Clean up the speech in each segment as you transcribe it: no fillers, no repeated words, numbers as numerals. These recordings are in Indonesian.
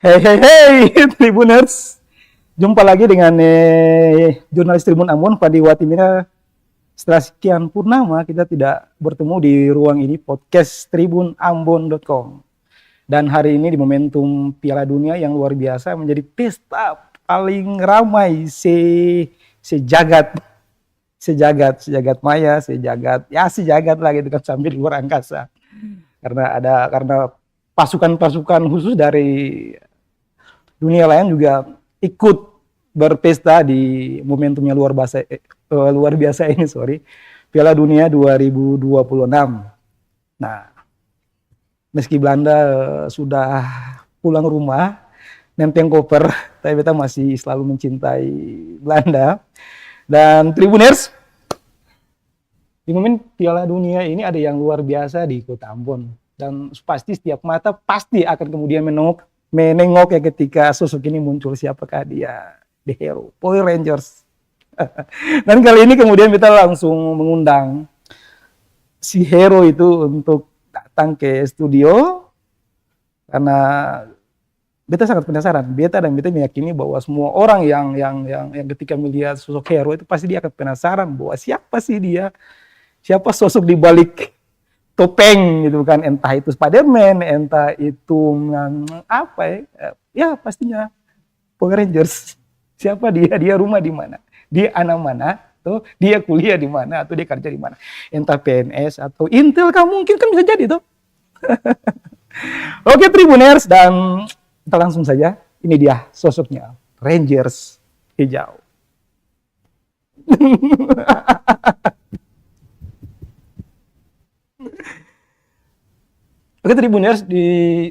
Hey, hey, hey, Tribuners. Jumpa lagi dengan jurnalis Tribun Ambon, Fadi Watimira. Setelah sekian purnama, kita tidak bertemu di ruang ini, podcast tribunambon.com. Dan hari ini di momentum Piala Dunia yang luar biasa, menjadi pesta paling ramai sejagat maya, sejagat lah gitu kan, sambil luar angkasa. Karena pasukan-pasukan khusus dari dunia lain juga ikut berpesta di momentumnya luar biasa ini, Piala Dunia 2026. Nah, meski Belanda sudah pulang rumah, nenteng koper, tapi kita masih selalu mencintai Belanda. Dan Tribuners, di momen Piala Dunia ini ada yang luar biasa di Kota Ambon. Dan pasti setiap mata pasti akan kemudian menengok ya ketika sosok ini muncul, siapakah dia, The Hero, Power Rangers. Dan kali ini kemudian kita langsung mengundang si Hero itu untuk datang ke studio karena beta sangat penasaran. Beta meyakini bahwa semua orang yang ketika melihat sosok Hero itu pasti dia akan penasaran bahwa siapa sih dia, siapa sosok di balik topeng gitu kan, entah itu Spiderman, entah itu apa ya pastinya Power Rangers. Siapa dia rumah di mana, dia anak mana, tuh dia kuliah di mana, atau dia kerja di mana, entah PNS atau Intel kan, mungkin kan bisa jadi tuh. Oke Tribuners, dan kita langsung saja, ini dia sosoknya, Rangers hijau. Oke Tribuners, di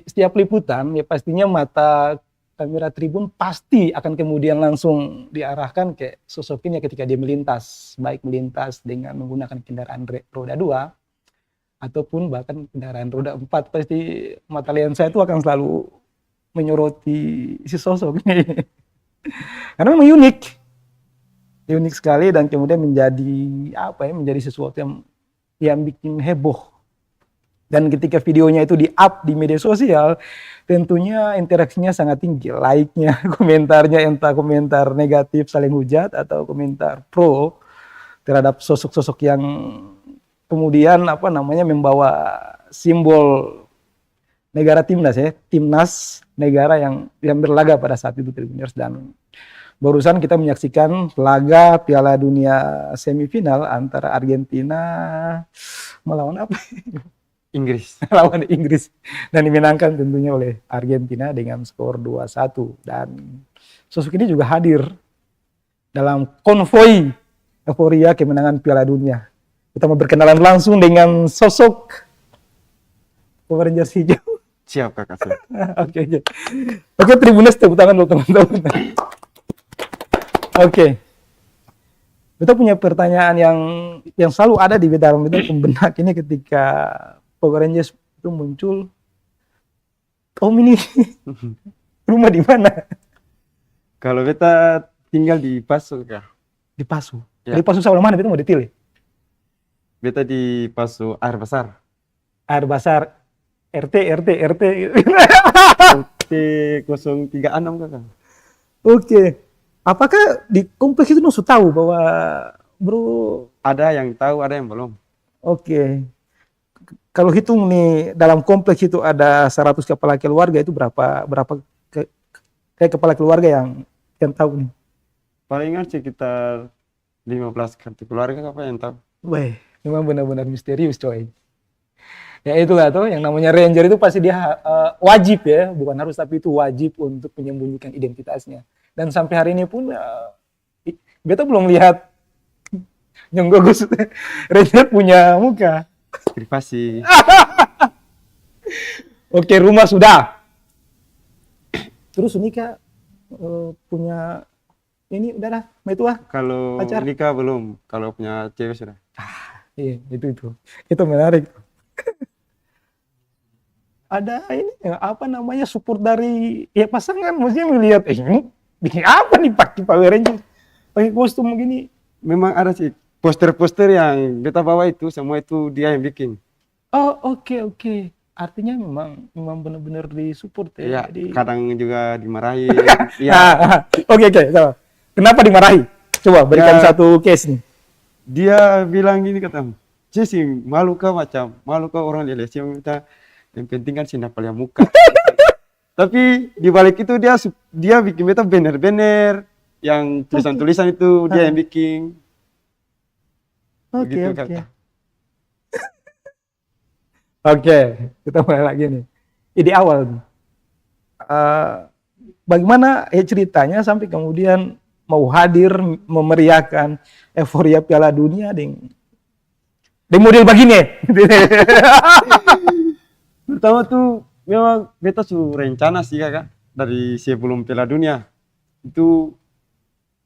setiap liputan ya pastinya mata kamera Tribun pasti akan kemudian langsung diarahkan ke sosok ini ketika dia melintas, baik melintas dengan menggunakan kendaraan roda 2 ataupun bahkan kendaraan roda 4, pasti mata lensa itu akan selalu menyoroti si sosok ini. Karena memang unik sekali, dan kemudian menjadi sesuatu yang bikin heboh. Dan ketika videonya itu di-up di media sosial, tentunya interaksinya sangat tinggi. Like-nya, komentarnya, entah komentar negatif saling hujat atau komentar pro terhadap sosok-sosok yang kemudian membawa simbol negara timnas negara yang berlaga pada saat itu, Tribuners. Dan barusan kita menyaksikan laga Piala Dunia semifinal antara Argentina melawan apa? Inggris. Lawan Inggris, dan dimenangkan tentunya oleh Argentina dengan skor 2-1. Dan sosok ini juga hadir dalam konvoi euforia kemenangan Piala Dunia. Kita mau berkenalan langsung dengan sosok Power Rangers hijau. Siap kakak. Oke Tribuners, tepuk tangan dulu teman-teman. Oke. Kita punya pertanyaan yang selalu ada di dalam benak ini ketika Power Rangers itu muncul. Om ini rumah di mana? Kalau beta tinggal di Pasu kak. Di Pasu. Ya. Di Pasu sebelah mana? Beta mau detail ya. Beta di Pasu Air Besar. Air Besar. RT. T036 kakak. Oke. Apakah di kompleks itu nusu tahu bahwa bro? Ada yang tahu, ada yang belum. Oke. Kalau hitung nih, dalam kompleks itu ada 100 kepala keluarga, itu berapa kepala keluarga yang tahu nih? Palingan sekitar 15 kartu keluarga apa yang tahu. Weh, memang benar-benar misterius coy. Ya itulah tuh, yang namanya Ranger itu pasti dia wajib ya, bukan harus, tapi itu wajib untuk menyembunyikan identitasnya. Dan sampai hari ini pun beta belum lihat yang bagus Ranger punya muka. Privasi. Oke, rumah sudah. Terus nikah punya ini udah lah, itu lah. Kalau Pacar. nikah belum, kalau punya cewek sudah. Iya, itu menarik. Ada ini support dari pasangan, maksudnya melihat ini bikin apa nih pakai Power Rangers, pakai kostum begini. Memang ada sih poster-poster yang beta bawa, itu semua itu dia yang bikin. Oh, oke. artinya memang benar-benar disupport ya. Iya, Jadi kadang juga dimarahin. Iya, oke oke. So, kenapa dimarahi? Coba berikan Ya. satu case nih. dia bilang gini kata, sih malu kah macam, malu kah orang di LSM minta, yang penting kan sinapal yang muka. Tapi di balik itu dia bikin beta banner-banner yang tulisan-tulisan itu dia yang bikin. Oke Begitu oke. kakak. Oke, kita mulai lagi nih. Di awal nih. Bagaimana ceritanya sampai kemudian mau hadir memeriahkan euforia Piala Dunia di model begini. Pertama tuh memang beta su rencana sih kakak dari sebelum Piala Dunia itu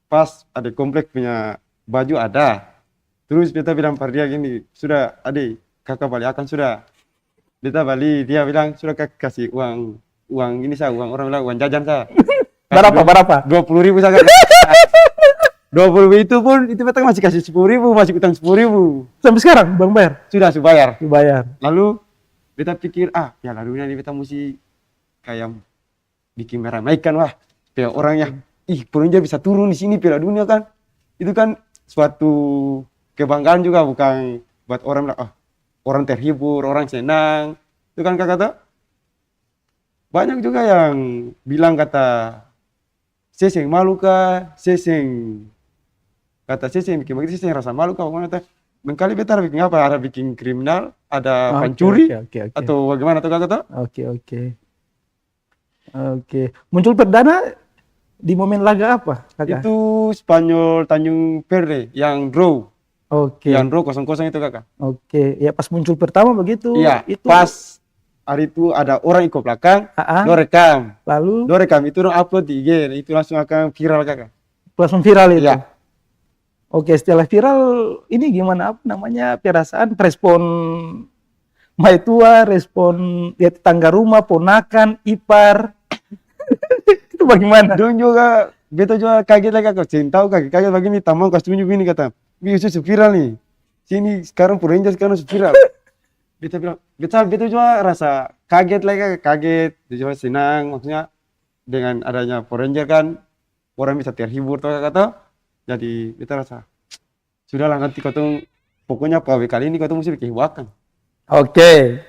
pas ada komplek punya baju ada. Terus beta bilang pada dia gini, sudah adik kakak balik akan sudah. Beta balik dia bilang sudah kakak kasih uang ini saya uang orang bilang uang jajan saya. Berapa? 20.000 saya. 20.000 itu pun itu beta masih kasih 10.000 masih utang 10.000. Sampai sekarang Bang Bayar Sudah bayar. dibayar. Lalu beta pikir Piala Dunia ini beta mesti kayak bikin meramaikan wah supaya orangnya Proinja bisa turun di sini Piala Dunia kan itu kan suatu kebanggaan juga bukan buat orang bilang orang terhibur orang senang itu kan kakak tuh banyak juga yang bilang kata seseng malu kah seseng kata seseng bikin begitu seseng rasa malu kah bagaimana tuh mengkali beta ada bikin apa ada bikin kriminal ada pencuri Oke. atau bagaimana tuh kakak tuh Oke. Muncul perdana di momen laga apa, kakak? itu Spanyol Tanjung Verde yang draw Oke. yang draw 0-0 itu kakak. Oke. Ya pas muncul pertama begitu. Iya, Itu pas hari itu ada orang ikut belakang, Ah, do rekam. lalu Do rekam itu dong upload di IG, itu langsung akan viral kakak. langsung viral itu. Iya. Oke, setelah viral ini gimana apa namanya perasaan respon Maitua, respon ya tetangga rumah, ponakan, ipar. Itu bagaimana? Dong juga, beta juga kaget lagi kakak, tahu kaget begini, tamang kasih tunjuk gini kata, bisa viral nih. Sini sekarang Poranger sekarang viral. Beta bilang, beta juga rasa kaget lagi kakak, kaget, dia juga senang, maksudnya dengan adanya Poranger kan orang bisa terhibur tuh kakak tuh. Jadi beta rasa sudahlah nanti kau tuh pokoknya pawai kali ini kau tuh mesti bikin hiwakan. Oke.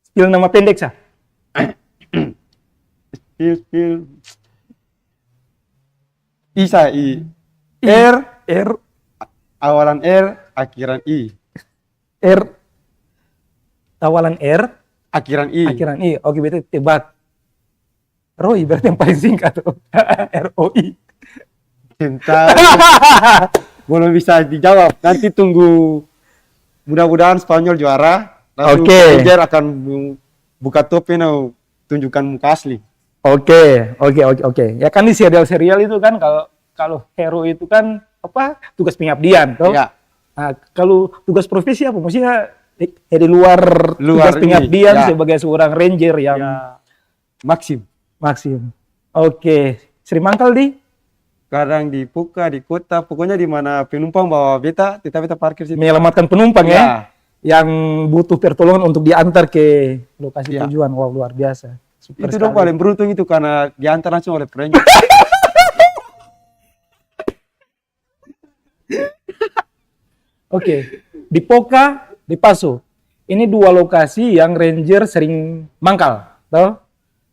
Spill nama pendek sah. Spill. Isa I. R R Awalan R, akhiran I. R awalan R, Akhiran I. akhiran I. Oke, berarti tebak. Roy berarti yang paling singkat tuh. ROI. Cinta. Belum bisa dijawab. Nanti tunggu. Mudah-mudahan Spanyol juara. Lalu Oke. Ranger akan buka topi now tunjukkan muka asli. Oke. Ya kan di serial-serial itu kan kalau hero itu kan apa tugas pengabdian, toh? Iya. Nah, kalau tugas profesi apa? Maksudnya di luar tugas Luar ini, pengabdian ya. sebagai seorang ranger yang Maxim. maksim. Oke. Sri Mangkal di Kadang di Puka, di kota, pokoknya di mana penumpang bawa beta, kita parkir situ. menyelamatkan penumpang Iya. ya, yang butuh pertolongan untuk diantar ke lokasi Iya. tujuan. Wow, luar biasa. Super Itu dong sekali. paling beruntung itu karena diantar langsung oleh Ranger. Oke, di Poka, di Paso. Ini dua lokasi yang ranger sering mangkal, toh?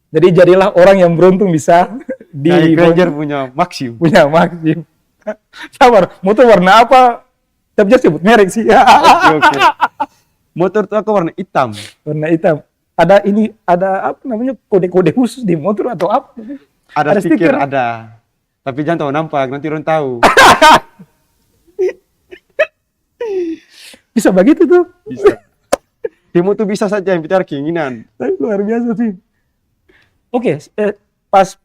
Jadi jadilah orang yang beruntung bisa Jadi Ranger punya Maxim. punya maksim. Sabar, motor warna apa? Tapi jangan sebut merek sih. Oke. Motor tuh aku warna hitam. Warna hitam. Ada apa namanya kode-kode khusus di motor atau apa? Ada stiker, ada. Tapi jangan tahu nampak, nanti orang tahu. Bisa begitu tuh. Bisa. Timo tuh bisa saja yang bicara keinginan. Tapi luar biasa sih. Oke, pas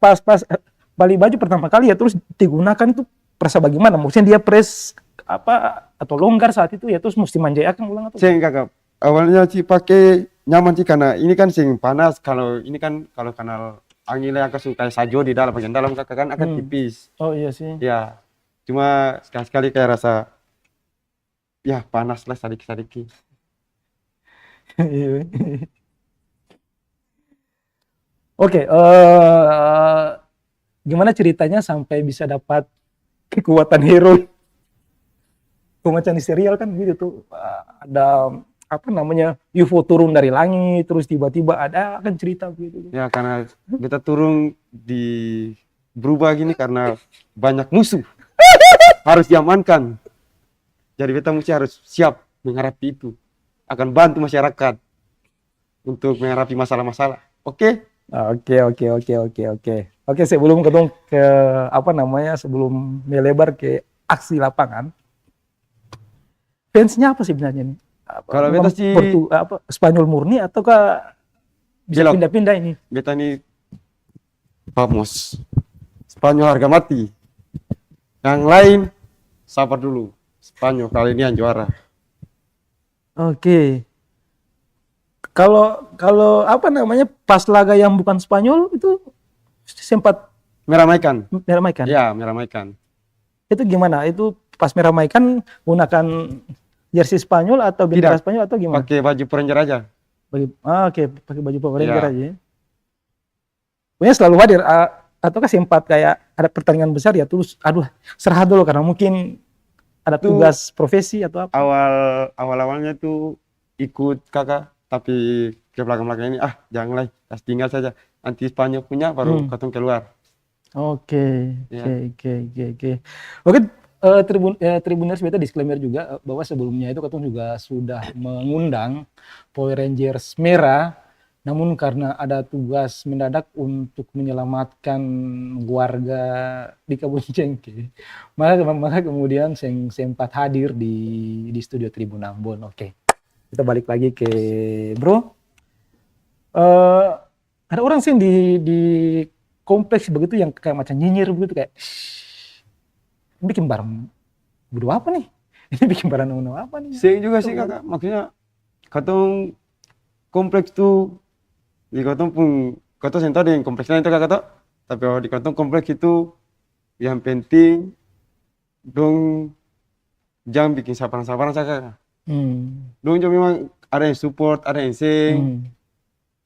balik baju pertama kali ya terus digunakan itu perasa bagaimana? Maksudnya dia press apa atau longgar saat itu ya terus mesti manjakan ulang atau? Sing kakak, awalnya sih pakai nyaman sih karena ini kan sing panas. Kalau ini kan kalau kanal anginnya yang suka sajo di dalam bagian dalam kakak kan akan tipis. Oh iya sih. Ya, cuma sekali-sekali kayak rasa ya panas lah sedikit-sedikit. Oke, gimana ceritanya sampai bisa dapat kekuatan hero? Kalau macam di serial kan gitu tuh, ada apa namanya, UFO turun dari langit, terus tiba-tiba ada kan cerita gitu. Ya karena beta turun di berubah gini karena banyak musuh harus diamankan. Jadi beta mesti harus siap menghadapi itu. Akan bantu masyarakat untuk menghadapi masalah-masalah. Oke? Oke, oke, oke, oke, oke. Oke, sebelum ketemu ke apa namanya, sebelum melebar ke aksi lapangan, fansnya apa sebenarnya nih? Kalau beta sih Spanyol murni ataukah bisa belok. pindah-pindah ini? Beta nih Vamos. Spanyol harga mati. Yang lain sabar dulu. Spanyol kali ini yang juara. Oke. Kalau apa namanya, pas laga yang bukan Spanyol itu sempat Meramaikan. meramaikan. Ya, meramaikan. Itu gimana? Itu pas meramaikan menggunakan jersey Spanyol atau bendera Tidak. Spanyol atau gimana? Pakai baju Ranger aja. Oke, pakai baju Power Ranger Iya. aja ya. Pokoknya selalu hadir, ataukah sempat kayak ada pertandingan besar ya terus aduh serah dulu karena mungkin ada Itu tugas profesi atau apa? Awalnya tuh ikut kakak, tapi ke belakang-belakang ini janganlah, tinggal saja. Nanti Spanyol punya baru katong keluar. Oke, Ya. oke. Oke, Tribuners beta disclaimer juga bahwa sebelumnya itu katong juga sudah mengundang Power Rangers merah, namun karena ada tugas mendadak untuk menyelamatkan warga di Kebun Cengkeh, maka kemudian sempat hadir di studio Tribun Ambon. Oke, kita balik lagi ke Bro. Ada orang sih di kompleks begitu yang kayak macam nyinyir begitu kayak "Ini bikin barang bodo apa nih? Ini bikin barang unu apa nih?" Saya juga sih kakak, maksudnya katong kompleks tuh di katong pun katong sentuh di kompleks lain tuh kakak tuh, tapi kalau di katong kompleks itu yang penting dong jangan bikin sabaran-sabaran saja. Dong juga memang ada yang support, ada yang sing.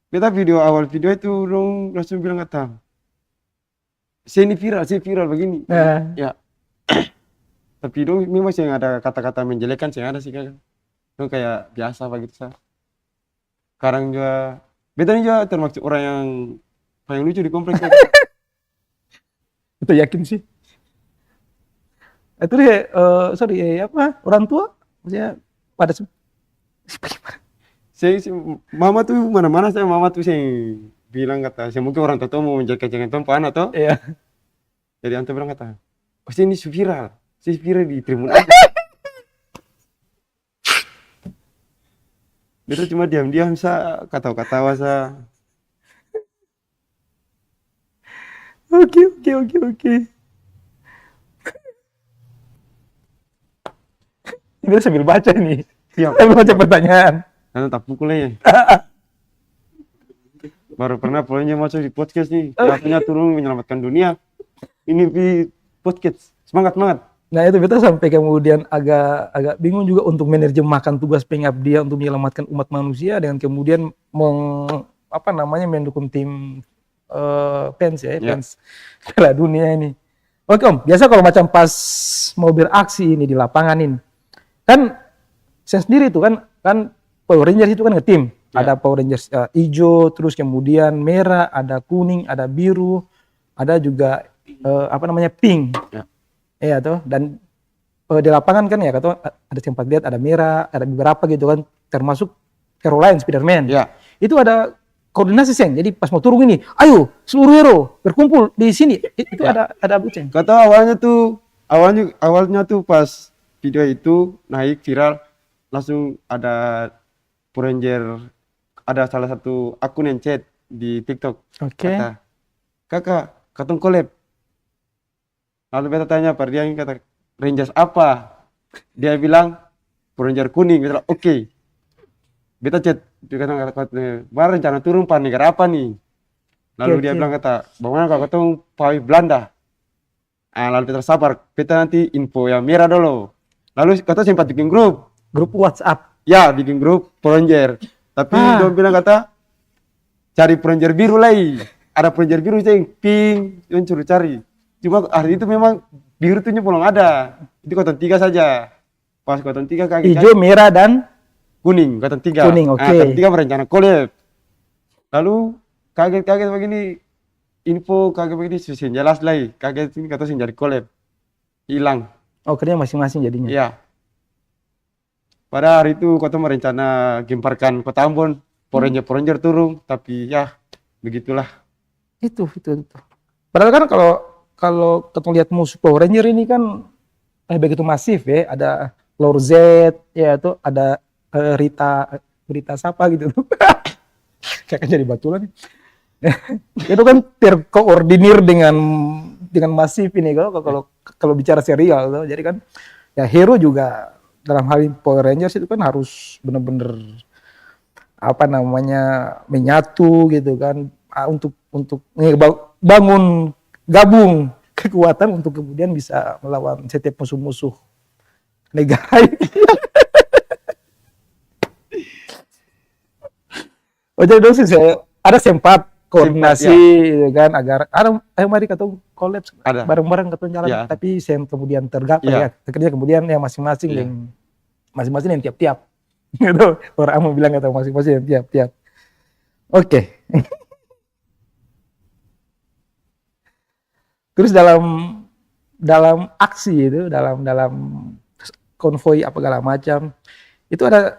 Beta awal video itu dong langsung bilang kata, saya viral begini. Ya. Tapi dong memang sih ada kata-kata menjelekan sih ada sih kakak. Dong kayak biasa begitu sah. Sekarang juga beta ini juga termasuk orang yang paling lucu di kompleks. Itu yakin sih. Itu dia, apa orang tua maksudnya pada Saya mama tuh mana-mana saya mama tuh saya bilang kata, saya mungkin orang tua mau menjaga jangan tuan anak toh. Iya. Jadi antum bilang kata, pasti ini viral. Saya viral di Tribun. Dia cuma diam-diam sa, katawa-katawa sa. Oke. Ini sambil baca nih. Siap. Sambil baca pertanyaan. Nanti tak pukul aja. Baru pernah polanya masuk di podcast nih. Akhirnya turun menyelamatkan dunia. Ini di podcast. Semangat. Nah itu beta sampai kemudian agak bingung juga untuk menerjemahkan tugas pengabdian untuk menyelamatkan umat manusia dengan kemudian mendukung tim fans fans Piala Dunia ini. Oke Om, biasa kalau macam pas mau beraksi ini di lapangan ini, kan saya sendiri tuh kan Power Rangers itu kan nge-tim. Ada Power Rangers hijau, terus kemudian merah, ada kuning, ada biru, ada juga pink. Iya tuh, dan di lapangan kan ya kata ada sempat lihat ada merah, ada beberapa gitu kan, termasuk Caroline Spiderman. Ya. Itu ada koordinasi Seng. Jadi pas mau turun ini, ayo seluruh hero berkumpul di sini. Itu ada Seng. Kata awalnya tuh pas video itu naik viral, langsung ada Ranger, ada salah satu akun yang chat di TikTok. Oke. Kata, kakak, katong collab. Lalu beta tanya pada dia, kata, Rangers apa? Dia bilang, Ranger kuning. Beta oke. Beta chat, dia kata, mana rencana turun pak negara apa nih? Lalu dia bilang kata, bagaimana kalau katong pawai Belanda? Lalu beta sabar, beta nanti info yang merah dulu. Lalu kata sempat bikin grup WhatsApp. Ya, bikin grup Ranger. Tapi dong bilang kata cari Ranger biru lagi. Ada Ranger biru yang pink, yang suruh cari. Cuma hari itu memang biru tuh belum ada. Itu Cotton 3 saja. Pas Cotton 3 kaget. Hijau, merah dan Kuning, Cotton 3. kuning, oke. Cotton 3 merencana collab. Lalu kaget-kaget begini, info kaget begini susah jelas lagi. Kaget ini kata jadi collab. Hilang. Oh, kerja masing-masing jadinya. Iya. Pada hari itu kota merencana gemparkan Kota Ambon. Poranger turun, tapi ya begitulah. Itu. Padahal kan kalau kita lihat musuh Power Ranger ini kan begitu masif ya. Ada Lord Z, ya itu ada Rita siapa gitu. Kayak jadi batulan. Itu kan terkoordinir dengan masif ini kalau bicara serial tuh. Jadi kan ya hero juga dalam hal ini Power Rangers itu kan harus benar-benar menyatu gitu kan, untuk bangun gabung kekuatan untuk kemudian bisa melawan setiap musuh-musuh negara. Oh jadi dong saya ada sempat koordinasi gitu kan agar ayo mari kita collab bareng-bareng kita jalan, tapi saya kemudian tergapai ya kerja kemudian ya masing-masing yang tiap-tiap gitu. Orang mau bilang kata masing-masing yang tiap-tiap. Oke. Terus dalam aksi itu, dalam konvoi apa segala macam, itu ada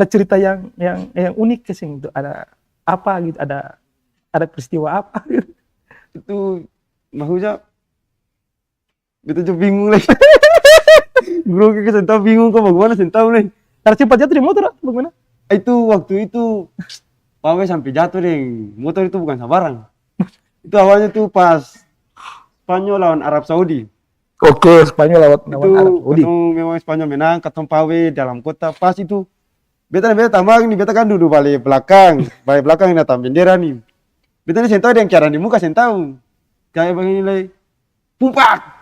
cerita yang unik sih itu. Ada apa gitu, ada peristiwa apa gitu. Itu maksudnya kita juga bingung lagi. Bro, kita tahu bingung kok bagaimana saya tahu nih. Karena cepat jatuh di motor, bagaimana? Itu waktu itu Pawe sampai jatuh deh. Motor itu bukan sabarang. Itu awalnya tuh pas Spanyol lawan Arab Saudi. Oke, Spanyol lawan Arab Saudi. Itu memang Spanyol menang, ketemu Pawe dalam kota. Pas itu beta tambah nih, beta kan duduk balik belakang ini datang bendera nih. Beta nih tahu yang kiaran di muka saya tahu. Kayak begini lagi. Pumpak.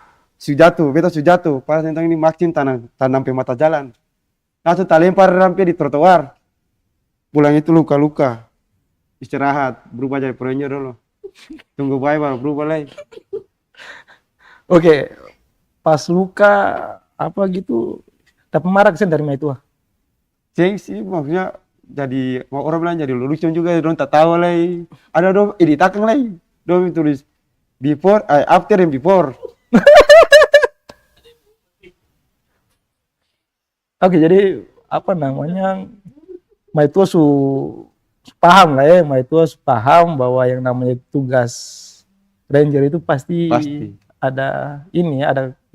Beta sudah jatuh. Pas tentang ini Maxim tanam pe mata jalan. Langsung tak lempar rampe di trotoar. Pulang itu luka-luka. Istirahat, berubah jadi Ranger dulu. Tunggu baik baru berubah lagi. Oke. Pas luka apa gitu, dapat marah kesan dari itu. Ceng sih maksudnya jadi orang bilang jadi lucu juga, dong tak tahu lagi. Ada dong editakan lagi. Dong tulis before, after and before. Oke, jadi Maitua paham lah ya, Maitua paham bahwa yang namanya tugas Ranger itu pasti. Ada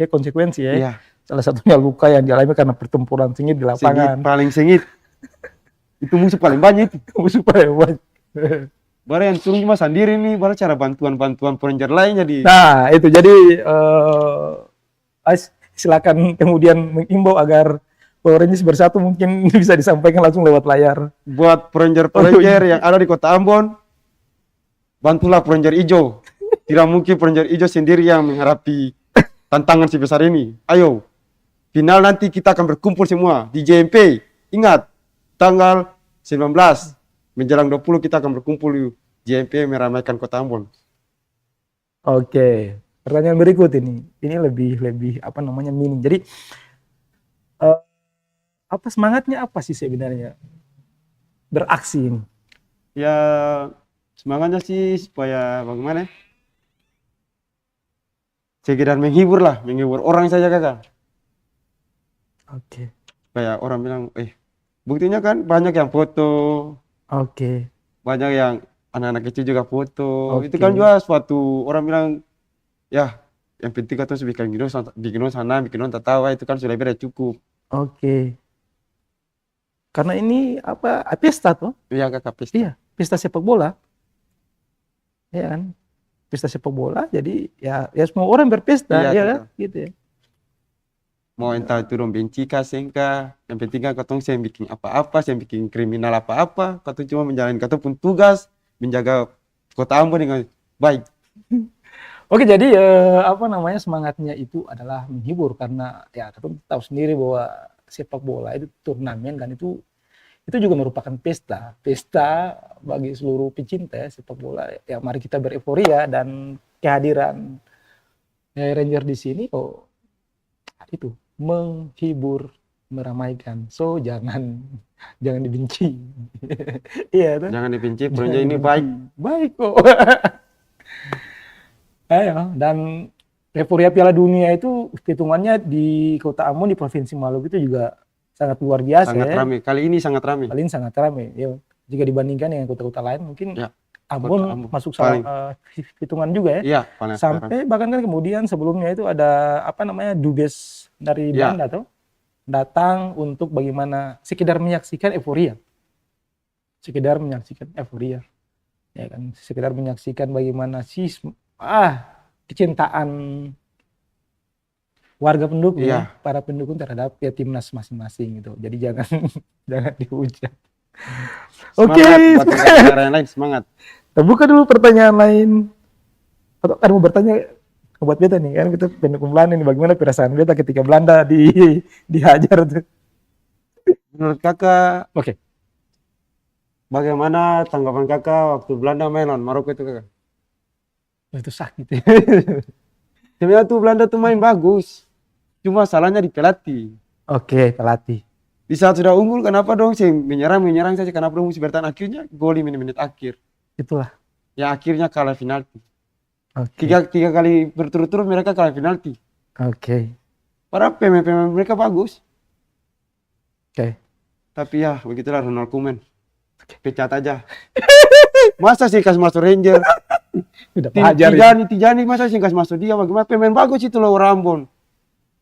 konsekuensi ya. Iya. Salah satunya luka yang dialami karena pertempuran sengit di lapangan. Paling sengit. Itu musuh paling banyak itu. Baru yang turun cuma sendiri nih, baru cara bantuan Ranger lain jadi. Nah, itu jadi silakan kemudian mengimbau agar Power Rangers bersatu mungkin bisa disampaikan langsung lewat layar. Buat Ranger yang ada di Kota Ambon, bantulah Ranger hijau. Tidak mungkin Ranger hijau sendiri yang menghadapi tantangan sebesar ini. Ayo, final nanti kita akan berkumpul semua di JMP. Ingat, tanggal 19 menjelang 20 kita akan berkumpul di JMP meramaikan Kota Ambon. Oke, pertanyaan berikut ini lebih meaning. Jadi apa semangatnya apa sih sebenarnya beraksi ini? Ya semangatnya sih supaya bagaimana? Sekedar menghibur orang saja kakak. Oke. Supaya orang bilang, buktinya kan banyak yang foto. Oke. Banyak yang anak-anak kecil juga foto. Itu kan juga suatu orang bilang, ya yang penting kan tuh bikin sana, tak tahu itu kan sudah beda cukup. Oke. Karena ini pesta tuh? Iya kakak, pesta. Iya, pesta sepak bola. Iya kan? Pesta sepak bola, jadi ya semua orang berpesta, ya kan? Gitu ya. Mau entah itu dong benci kah, sengkah, yang penting kan katong saya bikin apa-apa, saya bikin kriminal apa-apa, katong cuma menjalani katong pun tugas, menjaga Kota Ambon dengan baik. Oke, jadi semangatnya itu adalah menghibur karena ya katong tahu sendiri bahwa sepak bola itu turnamen, dan itu juga merupakan pesta bagi seluruh pecinta ya, sepak bola. Ya mari kita bereforia, dan kehadiran Ranger di sini kok itu menghibur, meramaikan. So jangan dibenci. Iya tuh. Jangan dibenci, Projo ini baik. Baik kok. Ayo, dan euforia Piala Dunia itu hitungannya di Kota Ambon di Provinsi Maluku itu juga sangat luar biasa Sangat ya. ramai. Kali ini sangat ramai. Kali ini sangat ramai. Ya, jika dibandingkan dengan kota-kota lain mungkin Ya, Ambon masuk paling. hitungan juga ya. Iya, paling Sampai bahkan kan kemudian sebelumnya itu ada apa namanya dubes dari Ya. Belanda tuh datang untuk bagaimana sekedar menyaksikan euforia. Sekedar menyaksikan euforia. Ya kan, sekedar menyaksikan bagaimana kecintaan warga pendukung, Iya. para pendukung terhadap ya timnas masing-masing gitu. Jadi jangan jangan dihujat. Oke. Semangat buat negara yang lain, semangat. Buka dulu pertanyaan lain. Atau kan mau bertanya buat beta nih, kan kita pendukung Belanda nih, bagaimana perasaan beta ketika Belanda dihajar tuh? Menurut kakak, Oke. bagaimana tanggapan kakak waktu Belanda main lawan Maroko itu kakak? Itu sakit. Sebenarnya tuh Belanda tuh main bagus. Cuma salahnya di pelatih. Oke, pelatih. Di saat sudah unggul, kenapa dong sih menyerang saja? Kenapa dong mesti bertahan? Akhirnya gol di menit-menit akhir. Itulah. Ya akhirnya kalah penalti. Oke. Tiga kali berturut-turut mereka kalah penalti. Oke. Padahal pemain-pemain mereka bagus. Oke. Tapi ya begitulah Ronald Koeman. Pecat aja. Masa sih kasih masuk Ranger? Udah pajar itu. Tijani masa sih kasih masuk dia? Bagaimana pemain bagus itu loh orang Ambon.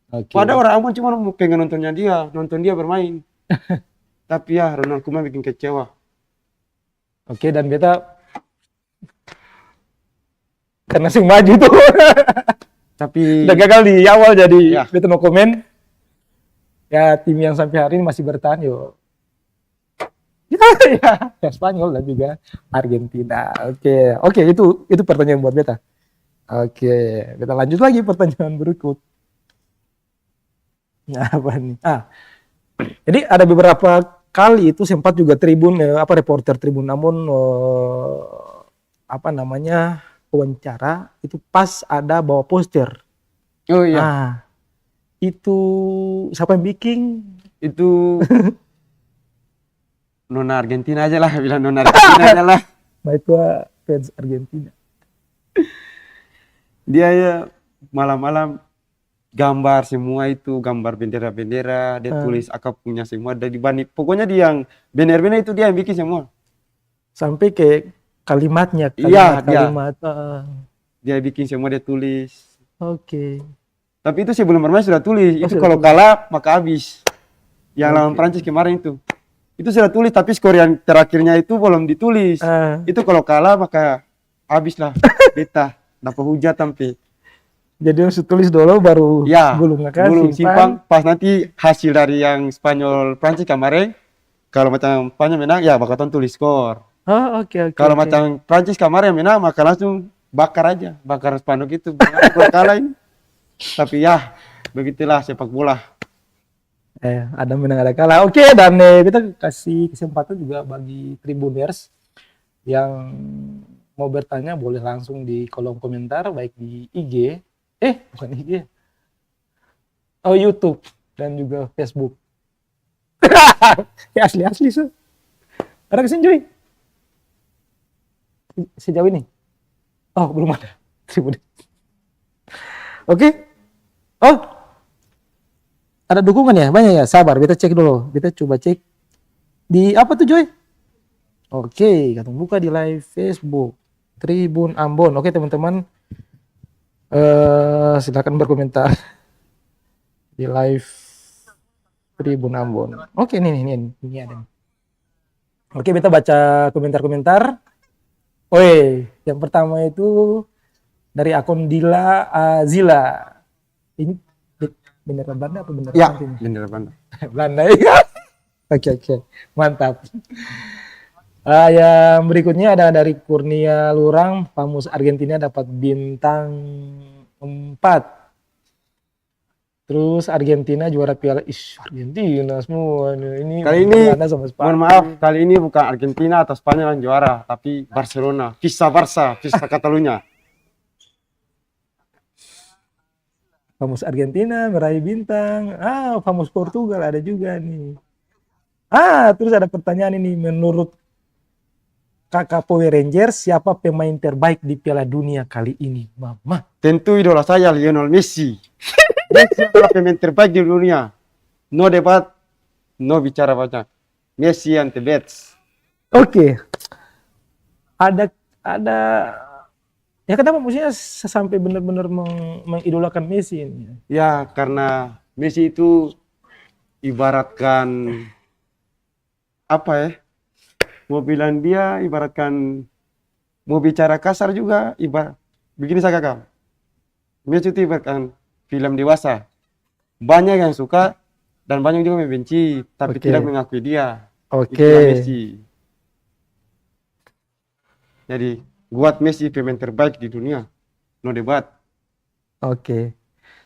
Oke. Padahal orang Ambon cuma pengen nonton dia bermain. Tapi ya Ronald Koeman bikin kecewa. Oke, dan beta karena sing maju tuh Tapi udah gagal di awal, jadi Ya. beta no komen. Ya tim yang sampai hari ini masih bertahan yo. Ya Spanyol dan juga Argentina. Oke, itu pertanyaan buat beta. Oke, kita lanjut lagi pertanyaan berikut. Nah, apa nih? Jadi ada beberapa kali itu sempat juga reporter Tribun Ambon wawancara itu pas ada bawa poster. oh iya, Itu siapa yang bikin? itu Nona Argentina aja lah, bilang Nona Argentina aja lah. Baiklah, fans Argentina. Dia ya malam-malam gambar semua itu, gambar bendera-bendera, dia tulis akap punya semua, dari bani, pokoknya dia yang bener-bener itu dia yang bikin semua. Sampai ke kalimatnya, Iya, kalimat. Dia bikin semua, dia tulis. Oke. Tapi itu sebelum bermain sudah tulis, itu sudah kalau tulis. kalah maka habis. Yang lawan Prancis kemarin itu sudah tulis, tapi skor yang terakhirnya itu belum ditulis. Itu kalau kalah maka habis lah. Beta dapat hujat sampai. Jadi harus tulis dulu baru Ya, gulung simpang. Pas nanti hasil dari yang Spanyol Prancis kemarin, kalau macam Spanyol menang ya bakal tulis skor. Oke. Kalau macam Prancis kemarin menang maka langsung bakar aja, bakar spanduk itu. Bakar kalah ini. Tapi ya begitulah sepak bola. Ada menang ada kalah. Oke, dan kita kasih kesempatan juga bagi Tribuners yang mau bertanya boleh langsung di kolom komentar baik di IG, bukan IG. YouTube dan juga Facebook. Asli so. Ada kesini Joy? Sejauh ini? Oh, belum ada. Tribuners. Oke. Ada dukungan ya? Banyak ya? Sabar, kita cek dulu. Kita coba cek. Di apa tuh Joy? Oke, kita buka di live Facebook. Tribun Ambon. Oke teman-teman. Silakan berkomentar. Di live Tribun Ambon. Oke, ini ada. Oke, kita baca komentar-komentar. Yang pertama itu dari akun Dila Azila. Ini bendera Belanda apa bendera Ya, Argentina? bendera Belanda. Belanda ya. Oke. Mantap. Yang berikutnya ada dari Kurnia Lurang, Pamus Argentina dapat bintang 4. Terus Argentina juara Piala Argentina semua ini Kali ini, Belanda sama mohon Spanyol. maaf, kali ini bukan Argentina atau Spanyol yang juara, tapi Barcelona. Visa Barça, Visa Catalunya. Famus Argentina meraih bintang. Famus Portugal ada juga nih. Terus ada pertanyaan ini, menurut Kakak Power Rangers, siapa pemain terbaik di Piala Dunia kali ini, Mama? Tentu idola saya Lionel Messi. Messi adalah pemain terbaik di dunia. No debat, no bicara banyak. Messi and the best. Oke. Ada ya kenapa maksudnya sampai benar-benar mengidolakan Messi ini? Ya, karena Messi itu ibaratkan apa ya? Mau bilang dia ibaratkan, mau bicara kasar juga begini saya kakak. Messi itu ibaratkan film dewasa. Banyak yang suka dan banyak juga membenci, tapi Oke. tidak mengakui dia. Oke. Itulah Messi. Jadi buat Messi pemain terbaik di dunia, no debat. Oke.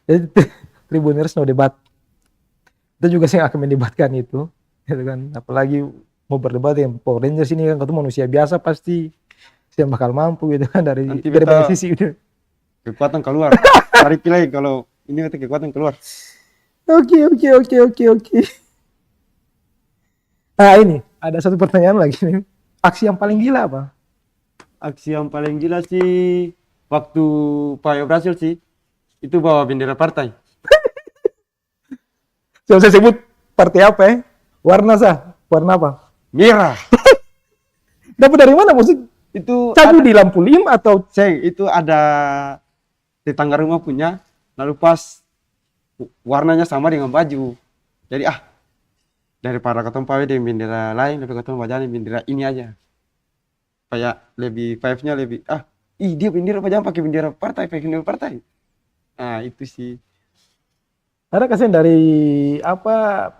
Jadi Tribuners no debat. Kita juga sih akan mendebatkan itu, gitu kan. Apalagi mau berdebat yang Power Rangers ini kan, ketemu manusia biasa pasti saya bakal mampu gitu kan dari Nanti banyak sisi udah. kekuatan keluar. Tarik lagi kalau ini nanti kekuatan keluar. Oke. Ini ada satu pertanyaan lagi nih. Aksi yang paling gila apa? Aksi yang paling gila sih waktu Payo berhasil sih, itu bawa bendera partai. Saya sebut partai apa ya? Warna apa? Merah. Dapat dari mana musik? Itu Cadu ada, di lampu lim atau itu ada tetangga rumah punya, lalu pas warnanya sama dengan baju. Jadi daripada ketemu pawe dengan bendera lain, lebih ketemu bajanya bendera ini aja. Kayak lebih vibe-nya lebih dia bendera apa, jangan pakai bendera partai. Itu sih. ada kasihan dari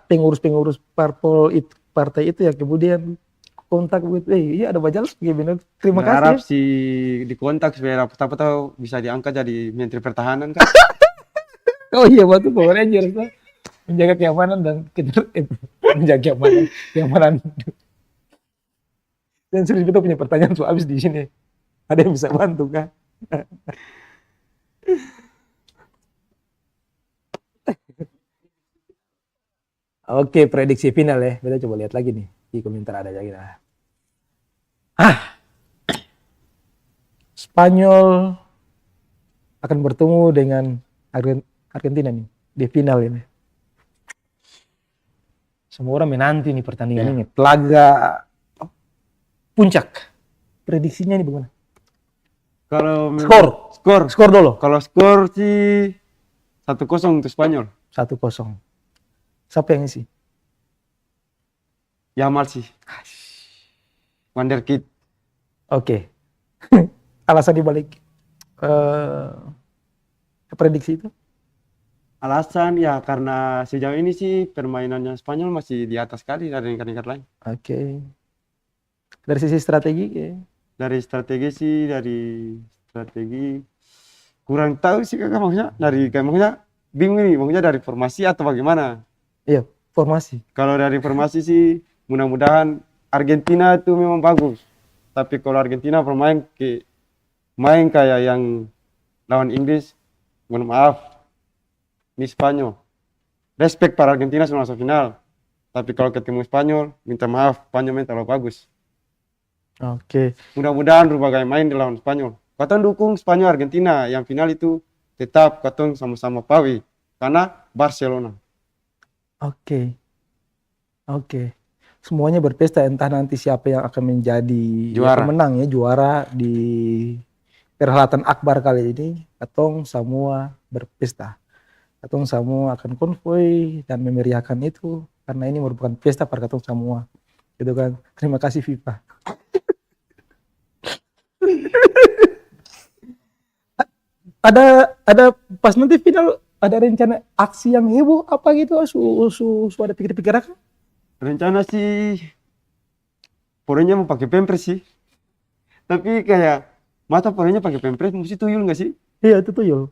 pengurus-pengurus partai itu ya kemudian kontak begitu, iya ada Bajalas gimana? Terima Berharap kasih. sih dikontak supaya tahu bisa diangkat jadi Menteri Pertahanan kan. Oh iya, waktu Power Rangers tuh menjaga keamanan dan menjaga keamanan. Dan serius kita punya pertanyaan soal habis di sini. Ada yang bisa bantu kah? Oke, prediksi final ya. Kita coba lihat lagi nih di komentar ada lagi. Spanyol akan bertemu dengan Argentina nih di final ini. Semua orang menanti nih pertandingan ini. Laga puncak. Prediksinya ini bagaimana? Kalau Skor dulu. Kalau skor sih 1-0 untuk Spanyol. 1-0. Siapa yang isi? Yamal sih. Wonderkid. Oke. Alasan dibalik prediksi itu? Alasan ya karena sejauh ini sih permainannya Spanyol masih di atas sekali dari negara-negara lain. Oke. Dari sisi strategi Dari strategi kurang tahu sih kakak, maksudnya bingung nih, maksudnya dari formasi atau bagaimana? iya, formasi. Kalau dari formasi sih mudah-mudahan Argentina itu memang bagus. Tapi kalau Argentina main kayak yang lawan Inggris, mohon maaf, ini Spanyol. Respect para Argentina sudah masuk final. Tapi kalau ketemu Spanyol, minta maaf, Spanyol main terlalu bagus. Oke. Mudah-mudahan rubah gaya main di lawan Spanyol. Katong dukung Spanyol Argentina, yang final itu tetap katong sama-sama pawi. Karena Barcelona. Oke. Semuanya berpesta, entah nanti siapa yang akan menjadi pemenang juara di perhelatan akbar kali ini. Katong semua berpesta. Katong semua akan konvoy dan memeriahkan itu karena ini merupakan pesta pada katong semua. Gitu kan. Terima kasih FIFA. ada pas nanti final ada rencana aksi yang heboh apa gitu ada pikir-pikir kan? Rencana sih porenya mau pakai pempres sih. Tapi kayak masa porenya pakai pempres mesti tuyul nggak sih? Iya itu tuyul.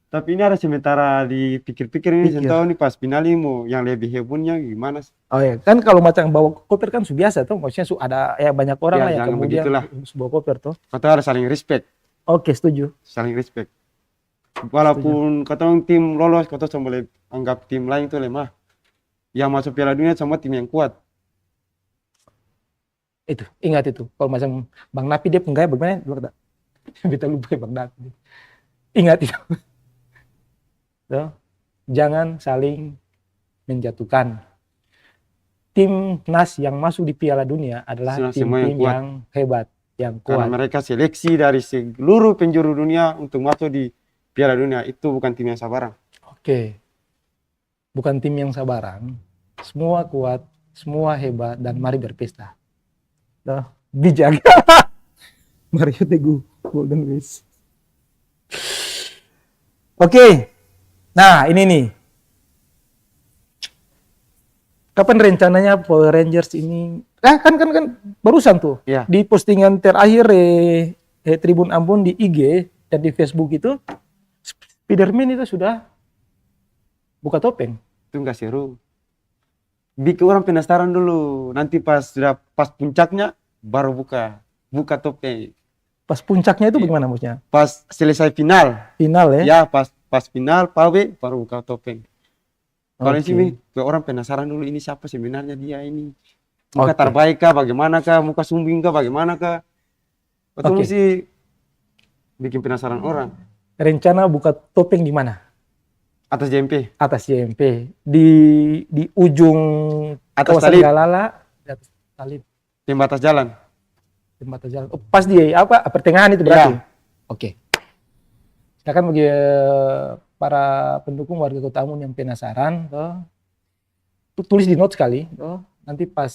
Tapi ini ada sementara dipikir-pikir ini, saya Pikir. tahu nih pas final ini mau yang lebih hebohnya gimana sih? Oh ya, kan kalau macam bawa koper kan sudah biasa tuh, maksudnya ada ya banyak orang Ya, lah yang jangan kemudian begitulah. bawa koper tuh. Kata ada saling respect, Oke, setuju. saling respect. Walaupun kata tim lolos, kata sama boleh anggap tim lain itu lemah. Yang masuk Piala Dunia sama tim yang kuat. Itu, ingat itu. Kalau macam Bang Napi dia penggaya bagaimana? Lupa tak? Kita lupa ya Bang Napi. Ingat itu. Tuh. Jangan saling menjatuhkan. Tim NAS yang masuk di Piala Dunia adalah Semua yang tim-tim kuat. yang hebat, yang Karena kuat. mereka seleksi dari seluruh penjuru dunia untuk masuk di Piala Dunia. Itu bukan tim yang sabaran. Oke. Bukan tim yang sabaran. Semua kuat, semua hebat, dan mari berpesta. Tuh, dijaga. Mario Teguh, Golden Wish. Oke. Nah, ini nih. Kapan rencananya Power Rangers ini? Kan barusan tuh. Iya. Di postingan terakhir Tribun Ambon di IG dan di Facebook itu Spiderman itu sudah buka topeng. Itu enggak seru. Bikin orang penasaran dulu. Nanti sudah pas puncaknya baru buka topeng. Pas puncaknya itu bagaimana maksudnya? Pas selesai final. Final ya? Ya, pas final pawe baru buka topeng. Kalau Oke. di sini orang penasaran dulu ini siapa sebenarnya dia ini. Muka Oke. terbaik kah, bagaimana kah, muka sumbing kah, bagaimana kah. Atau Oke. mesti bikin penasaran orang. Rencana buka topeng di mana? Atas JMP. Atas JMP. Di ujung Atas kawasan Talib. Galala, di atas Talib, Pembatas jalan. tempat jalan. Oh, pas di apa? Pertengahan itu berarti. Iya. Oke. Silakan bagi para pendukung warga Kota Ambon yang penasaran, tulis di notes sekali. Nanti pas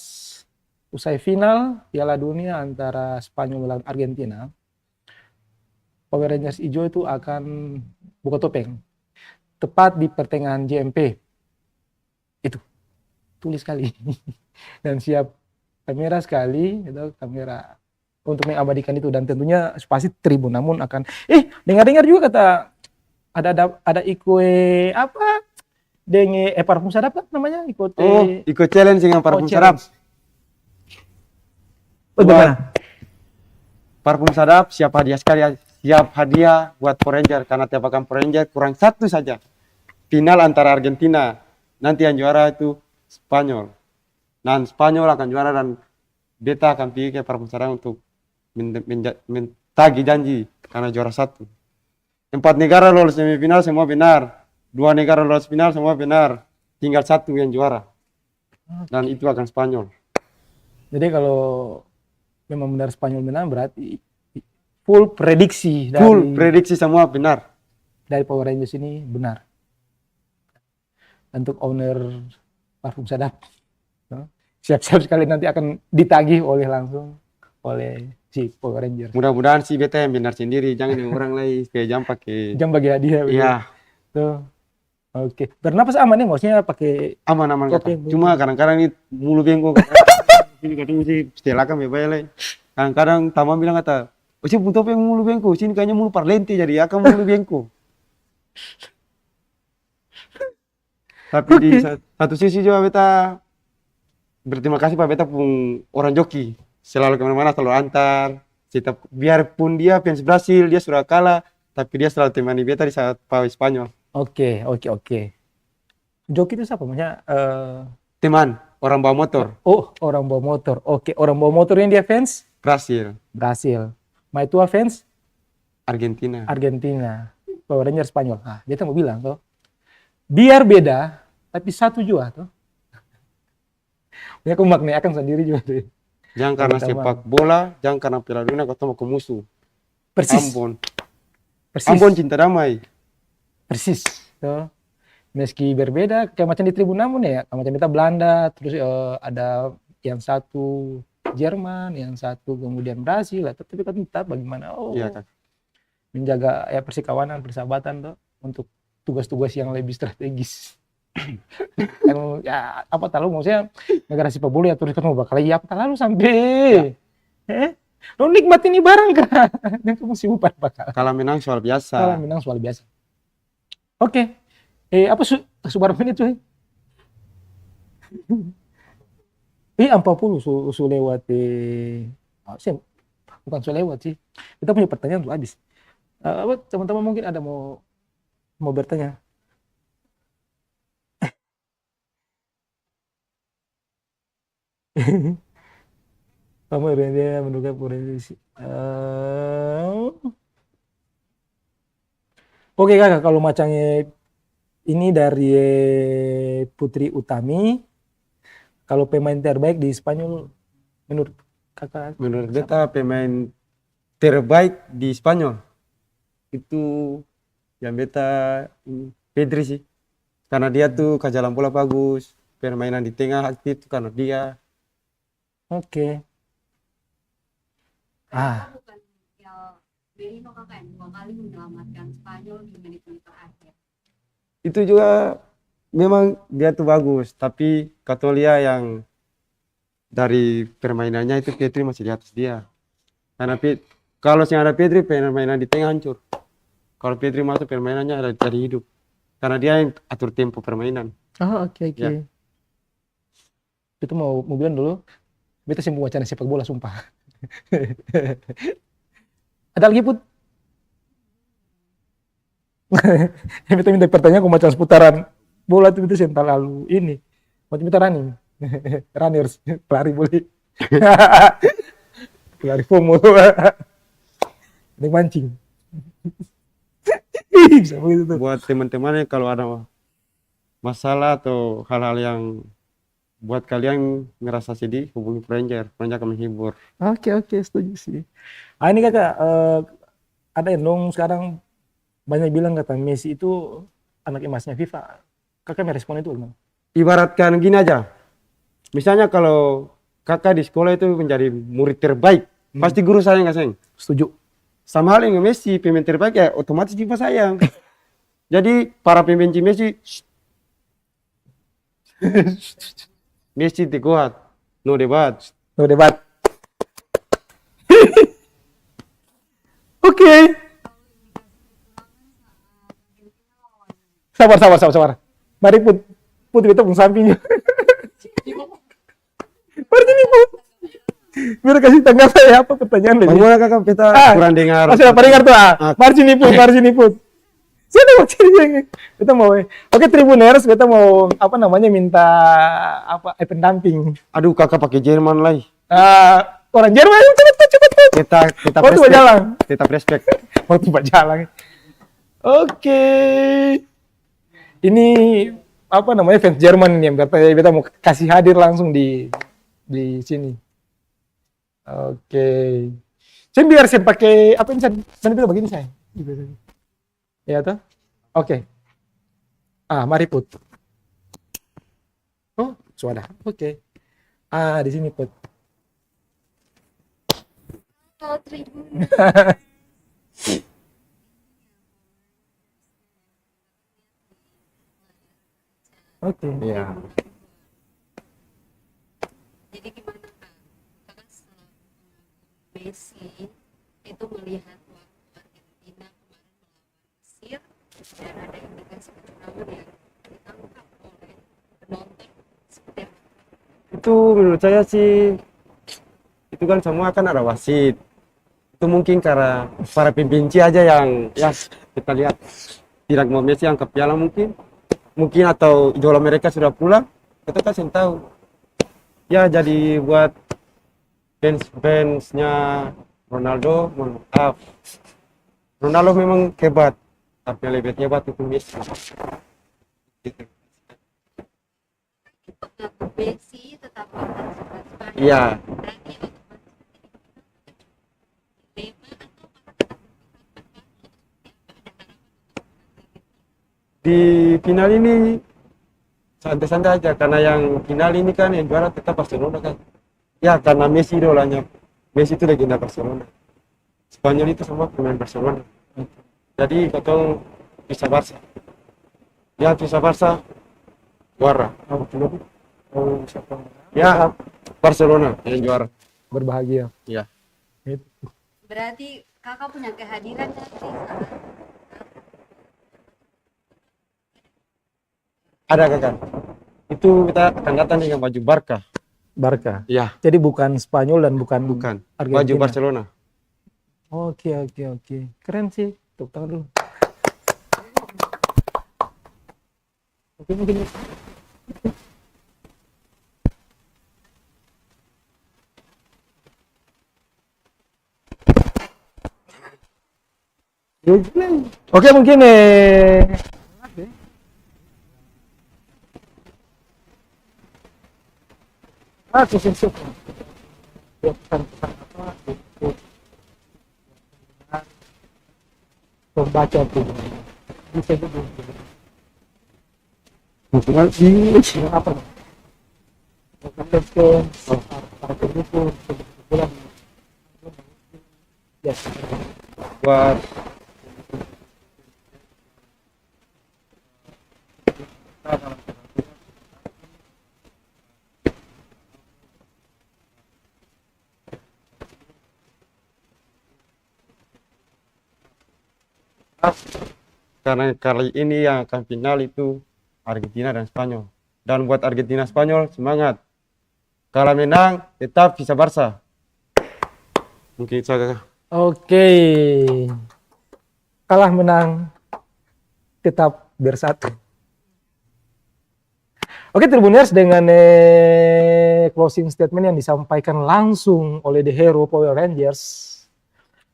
usai final Piala Dunia antara Spanyol melawan Argentina, Power Rangers hijau itu akan buka topeng. Tepat di pertengahan JMP. Itu. Tulis sekali. Dan siap kamera sekali, itu kamera untuk mengabadikan itu, dan tentunya pasti Tribun namun akan dengar-dengar juga kata ada ikue apa dengan parfum sadap apa namanya ikut Ikut challenge dengan parfum sadap. Bagaimana? Parfum sadap siap hadiah sekali, siap hadiah buat Power Ranger karena tiap akan Power Ranger kurang satu saja. Final antara Argentina, nanti yang juara itu Spanyol. Dan Spanyol akan juara dan beta akan pergi ke parfum sadap untuk mentagi janji karena juara satu. 4 negara lolos semifinal semua benar. 2 negara lolos final semua benar. Tinggal 1 yang juara. Dan itu akan Spanyol. Jadi kalau memang benar Spanyol menang berarti full prediksi Full prediksi semua benar. dari Power Rangers ini benar. Untuk owner parfum sadap, siap-siap sekali nanti akan ditagih langsung oleh si Power Rangers. Mudah-mudahan sih beta yang benar sendiri, jangan yang orang lain kayak jam pakai. Jam bagi hadiah. Iya, Tuh. Oke. Bernapas aman nih, maksudnya pakai aman-aman kata. Topeng. Cuma kadang-kadang ini mulu bengkok. Ini kadang sih setelahkan bebaya lain. Kadang-kadang Tamam bilang kata, "Oh sih butuh yang mulu bengkok, sini kayaknya mulu parlente jadi akan mulu bengkok." Tapi di satu sisi juga beta berterima kasih Pak beta pun orang joki. Selalu kemana-mana selalu antar. Biarpun dia fans Brasil, dia sudah kalah, tapi dia selalu temani beta di saat pawe Spanyol. Oke. Joki itu siapa? Maksudnya Teman, orang bawa motor, orang bawa motor. Oke, orang bawa motor yang dia fans Brasil, Maitua fans Argentina. Argentina. Power Rangers Spanyol. Ah, dia mau bilang tuh. Biar beda, tapi satu juga tuh. Ya aku maknanya akan sendiri juga tuh. Jangan karena Sama-sama. sepak bola, jangan karena Piala Dunia ketemu ke musuh. Persis. Ambon cinta damai. Persis. Tuh. Meski berbeda, kayak macam di Tribun Ambon ya, kayak macam kita Belanda, terus ada yang satu Jerman, yang satu kemudian Brasil, tapi kan tetap bagaimana? Iya kan. Menjaga ya persikawanan, persahabatan tuh untuk tugas-tugas yang lebih strategis. Yang ya apa tahu maksudnya negara sepak bola ya terus kan mau bakal ya apa lalu sampai lo nikmat ini barang kan dan kamu sibuk bakal Kalau menang soal biasa. kalau menang soal biasa Oke. Apa Subarman itu? 40 su lewat bukan su lewat sih. Kita punya pertanyaan tuh habis. Apa teman-teman mungkin ada mau bertanya? Pemerintah menduga polisi. Oke kakak, kalau macamnya ini dari Putri Utami, kalau pemain terbaik di Spanyol menurut kakak? Menurut beta pemain terbaik di Spanyol itu yang beta Pedri sih. Karena dia tuh kejalan bola bagus, permainan di tengah aktif tuh karena dia. Oke. Karena bukan ya Merino kakak yang 2 kali menyelamatkan Spanyol di menit-menit terakhir. Itu juga memang dia tuh bagus, tapi Katolia yang dari permainannya itu Pedri masih di atas dia. Karena kalau sih ada Pedri, permainan di tengah hancur. Kalau Pedri masuk permainannya ada jadi hidup. Karena dia yang atur tempo permainan. Oh, oke. Ya. Itu mau bilang dulu, kita sibuk wacana sepak bola sumpah. Ada lagi Put? Kita minta pertanyaan kok macam seputaran bola itu yang lalu ini. Macam kita running. Runners, pelari boleh. Pelari FOMO. Ini mancing. Bisa begitu tuh. Buat teman-teman yang kalau ada masalah atau hal-hal yang buat kalian ngerasa sedih, hubungi Ranger. Ranger akan menghibur. Oke, setuju sih. Ini kakak, ada yang dong sekarang banyak bilang kata Messi itu anak emasnya FIFA. Kakak merespon itu gimana? Ibaratkan gini aja. Misalnya kalau kakak di sekolah itu menjadi murid terbaik, pasti guru sayang nggak sayang? Setuju. Sama hal dengan Messi, pemain terbaik ya otomatis FIFA sayang. Jadi para pembenci Messi, Messi the God, no debat. No debat. Oke. Sabar. Mari Put kita pun sampingnya. Mari sini Put. Biar kasih tanggal saya apa pertanyaan lagi. Bagaimana kakak kita kurang dengar? Masih apa dengar tuh? Mari sini Put. Sini mau cari kita mau. Oke Tribuners, kita mau apa namanya minta apa pendamping. Aduh kakak pakai Jerman lagi. Orang Jerman cepet. Kita Waktu berjalan. Kita respect. Waktu berjalan. Oke. Ini apa namanya fans Jerman nih yang kita mau kasih hadir langsung di sini. Oke. Saya biar saya pakai apa ini saya begini saya. Ya toh? Oke. Mari Put. Oh, sudah. Oke. Di sini Put. Oh, Tribun. Oke. Iya. Jadi gimana kak? Kakak setelah Messi itu melihat waktu Argentina kemarin melawan Mesir dan ada indikasi kecurangan yang ditangkap oleh penonton seperti apa? Itu menurut saya sih, itu kan semua kan ada wasit. Itu mungkin karena para pembenci aja yang ya kita lihat tidak mau Messi angkat piala mungkin atau idola mereka sudah pulang, kita kan yang tahu. Ya jadi buat fansnya Ronaldo, maaf. Ronaldo memang hebat, tapi yang lebih hebat itu Messi. Gitu. Mengaku Messi tetap akan Spanyol. Iya. Berarti otomatis Di final ini santai-santai aja karena yang final ini kan yang juara tetap Barcelona kan. Ya karena Messi idolanya. Messi itu legenda Barcelona. Spanyol itu semua pemain Barcelona. Jadi kalau bisa Barca. Ya bisa Barca. Juara. Oh, siapa? Ya Barcelona yang juara. Berbahagia. Ya. berarti kakak punya kehadiran nanti saat Ada kakak. Itu kita akan datang dengan baju Barca. Barca. Iya, Jadi bukan Spanyol dan bukan bukan. Argentina. Baju Barcelona. Oke. Keren sih. Tepuk tangan dulu. Oke, mungkin. Oke, mungkin aku suka buat pesan-pesan apa untuk pembaca tuh bisa juga apa bukan para pendukung kebetulan ya Buat karena kali ini yang akan final itu Argentina dan Spanyol. Dan buat Argentina Spanyol semangat. Kalau menang tetap bisa Barca. Mungkin itu saja. oke. Kalah menang tetap bersatu. Oke, Tribuners, dengan closing statement yang disampaikan langsung oleh The Hero Power Rangers,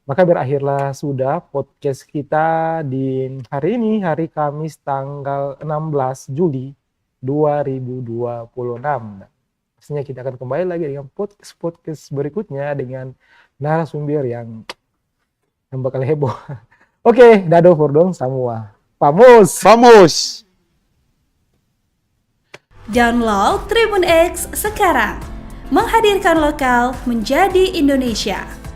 maka berakhirlah sudah podcast kita di hari ini, hari Kamis tanggal 16 Juli 2026. Pastinya kita akan kembali lagi dengan podcast berikutnya dengan narasumber yang bakal heboh. Oke, dado fordong semua. Vamos! Vamos! Download Tribun X sekarang. Menghadirkan lokal menjadi Indonesia.